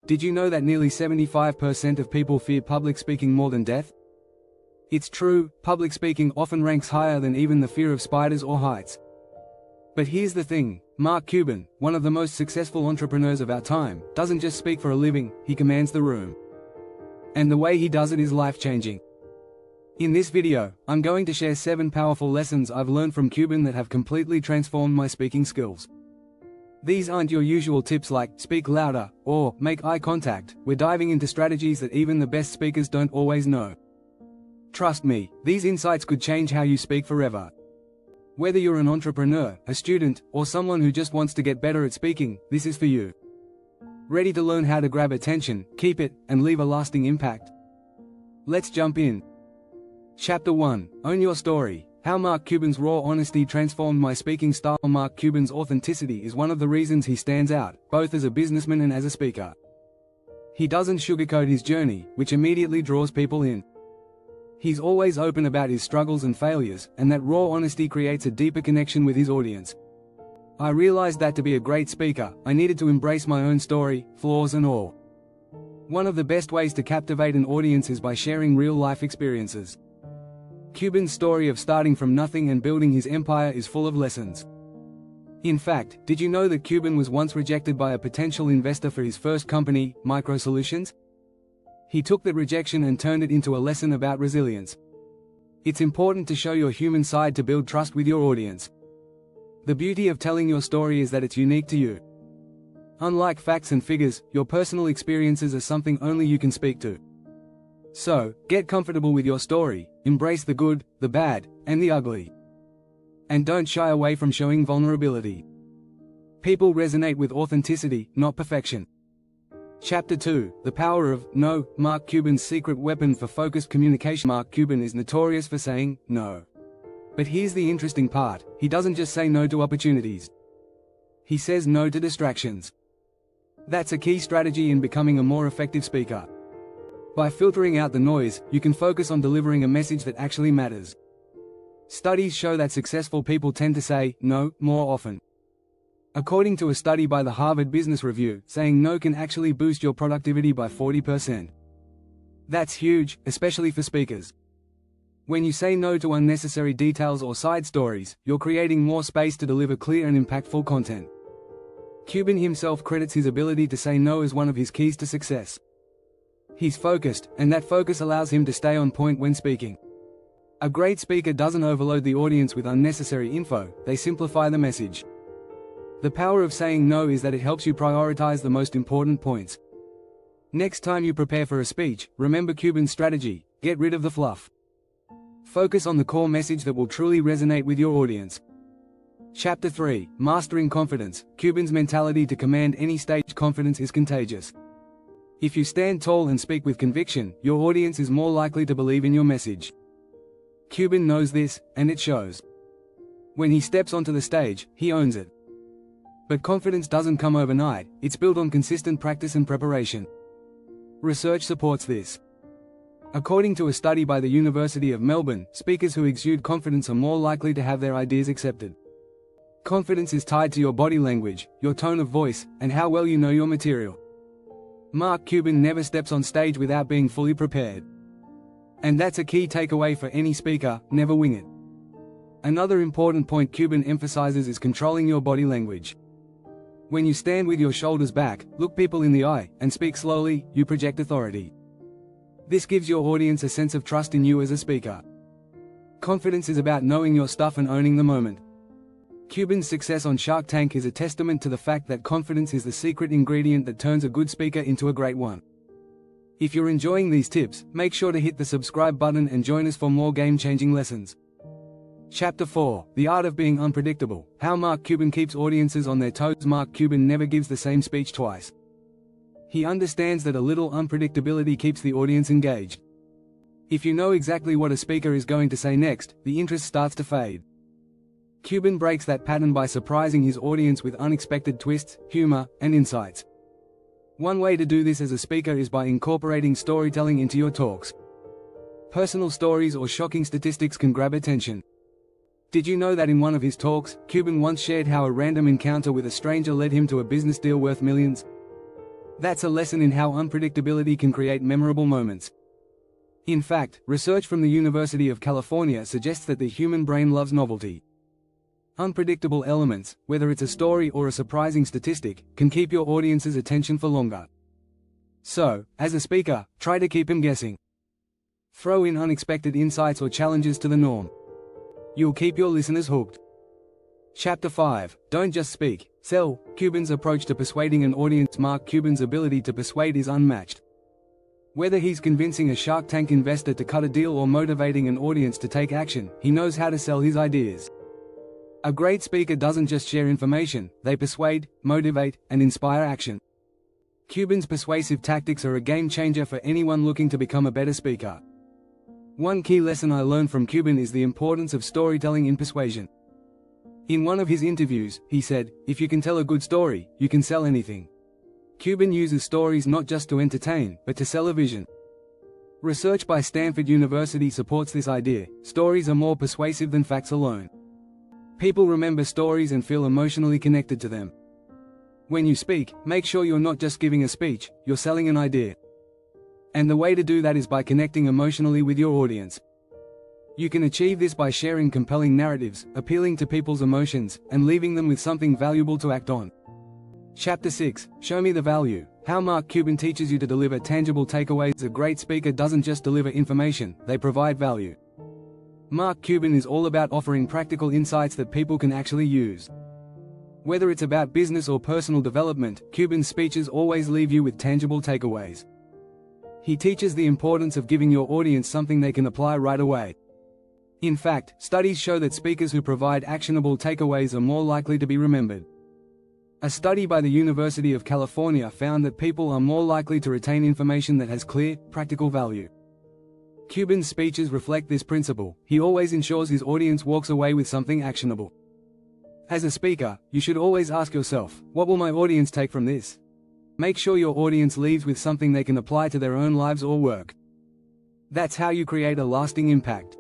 Did you know that nearly 75% of people fear public speaking more than death? It's true, public speaking often ranks higher than even the fear of spiders or heights. But here's the thing, Mark Cuban, one of the most successful entrepreneurs of our time, doesn't just speak for a living, he commands the room. And the way he does it is life-changing. In this video, I'm going to share 7 powerful lessons I've learned from Cuban that have completely transformed my speaking skills. These aren't your usual tips like, speak louder, or, make eye contact. We're diving into strategies that even the best speakers don't always know. Trust me, these insights could change how you speak forever. Whether you're an entrepreneur, a student, or someone who just wants to get better at speaking, this is for you. Ready to learn how to grab attention, keep it, and leave a lasting impact? Let's jump in. Chapter 1. Own your story. How Mark Cuban's raw honesty transformed my speaking style. Mark Cuban's authenticity is one of the reasons he stands out, both as a businessman and as a speaker. He doesn't sugarcoat his journey, which immediately draws people in. He's always open about his struggles and failures, and that raw honesty creates a deeper connection with his audience. I realized that to be a great speaker, I needed to embrace my own story, flaws and all. One of the best ways to captivate an audience is by sharing real-life experiences. Cuban's story of starting from nothing and building his empire is full of lessons. In fact, did you know that Cuban was once rejected by a potential investor for his first company, MicroSolutions? He took that rejection and turned it into a lesson about resilience. It's important to show your human side to build trust with your audience. The beauty of telling your story is that it's unique to you. Unlike facts and figures, your personal experiences are something only you can speak to. So, get comfortable with your story, embrace the good, the bad, and the ugly. And don't shy away from showing vulnerability. People resonate with authenticity, not perfection. Chapter 2. The Power of No. Mark Cuban's secret weapon for focused communication. Mark Cuban is notorious for saying no. But here's the interesting part, he doesn't just say no to opportunities. He says no to distractions. That's a key strategy in becoming a more effective speaker. By filtering out the noise, you can focus on delivering a message that actually matters. Studies show that successful people tend to say no more often. According to a study by the Harvard Business Review, saying no can actually boost your productivity by 40%. That's huge, especially for speakers. When you say no to unnecessary details or side stories, you're creating more space to deliver clear and impactful content. Cuban himself credits his ability to say no as one of his keys to success. He's focused, and that focus allows him to stay on point when speaking. A great speaker doesn't overload the audience with unnecessary info, they simplify the message. The power of saying no is that it helps you prioritize the most important points. Next time you prepare for a speech, remember Cuban's strategy: get rid of the fluff. Focus on the core message that will truly resonate with your audience. Chapter 3. Mastering confidence. Cuban's mentality to command any stage. Confidence is contagious. If you stand tall and speak with conviction, your audience is more likely to believe in your message. Cuban knows this, and it shows. When he steps onto the stage, he owns it. But confidence doesn't come overnight, it's built on consistent practice and preparation. Research supports this. According to a study by the University of Melbourne, speakers who exude confidence are more likely to have their ideas accepted. Confidence is tied to your body language, your tone of voice, and how well you know your material. Mark Cuban never steps on stage without being fully prepared. And that's a key takeaway for any speaker: never wing it. Another important point Cuban emphasizes is controlling your body language. When you stand with your shoulders back, look people in the eye, and speak slowly, you project authority. This gives your audience a sense of trust in you as a speaker. Confidence is about knowing your stuff and owning the moment. Cuban's success on Shark Tank is a testament to the fact that confidence is the secret ingredient that turns a good speaker into a great one. If you're enjoying these tips, make sure to hit the subscribe button and join us for more game-changing lessons. Chapter 4. The Art of Being Unpredictable. How Mark Cuban keeps audiences on their toes. Mark Cuban never gives the same speech twice. He understands that a little unpredictability keeps the audience engaged. If you know exactly what a speaker is going to say next, the interest starts to fade. Cuban breaks that pattern by surprising his audience with unexpected twists, humor, and insights. One way to do this as a speaker is by incorporating storytelling into your talks. Personal stories or shocking statistics can grab attention. Did you know that in one of his talks, Cuban once shared how a random encounter with a stranger led him to a business deal worth millions? That's a lesson in how unpredictability can create memorable moments. In fact, research from the University of California suggests that the human brain loves novelty. Unpredictable elements, whether it's a story or a surprising statistic, can keep your audience's attention for longer. So, as a speaker, try to keep them guessing. Throw in unexpected insights or challenges to the norm. You'll keep your listeners hooked. Chapter 5. Don't just speak, sell. Cuban's approach to persuading an audience. Mark Cuban's ability to persuade is unmatched. Whether he's convincing a Shark Tank investor to cut a deal or motivating an audience to take action, he knows how to sell his ideas. A great speaker doesn't just share information, they persuade, motivate, and inspire action. Cuban's persuasive tactics are a game changer for anyone looking to become a better speaker. One key lesson I learned from Cuban is the importance of storytelling in persuasion. In one of his interviews, he said, "If you can tell a good story, you can sell anything." Cuban uses stories not just to entertain, but to sell a vision. Research by Stanford University supports this idea. Stories are more persuasive than facts alone. People remember stories and feel emotionally connected to them. When you speak, make sure you're not just giving a speech, you're selling an idea. And the way to do that is by connecting emotionally with your audience. You can achieve this by sharing compelling narratives, appealing to people's emotions, and leaving them with something valuable to act on. Chapter 6. Show me the value. How Mark Cuban teaches you to deliver tangible takeaways. A great speaker doesn't just deliver information, they provide value. Mark Cuban is all about offering practical insights that people can actually use. Whether it's about business or personal development, Cuban's speeches always leave you with tangible takeaways. He teaches the importance of giving your audience something they can apply right away. In fact, studies show that speakers who provide actionable takeaways are more likely to be remembered. A study by the University of California found that people are more likely to retain information that has clear, practical value. Cuban's speeches reflect this principle. He always ensures his audience walks away with something actionable. As a speaker, you should always ask yourself, what will my audience take from this? Make sure your audience leaves with something they can apply to their own lives or work. That's how you create a lasting impact.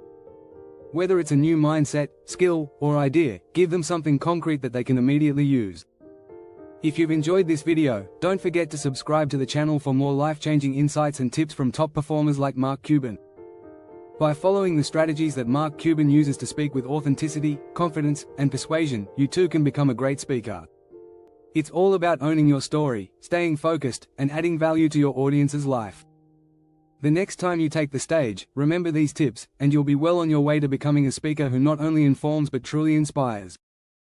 Whether it's a new mindset, skill, or idea, give them something concrete that they can immediately use. If you've enjoyed this video, don't forget to subscribe to the channel for more life-changing insights and tips from top performers like Mark Cuban. By following the strategies that Mark Cuban uses to speak with authenticity, confidence, and persuasion, you too can become a great speaker. It's all about owning your story, staying focused, and adding value to your audience's life. The next time you take the stage, remember these tips, and you'll be well on your way to becoming a speaker who not only informs but truly inspires.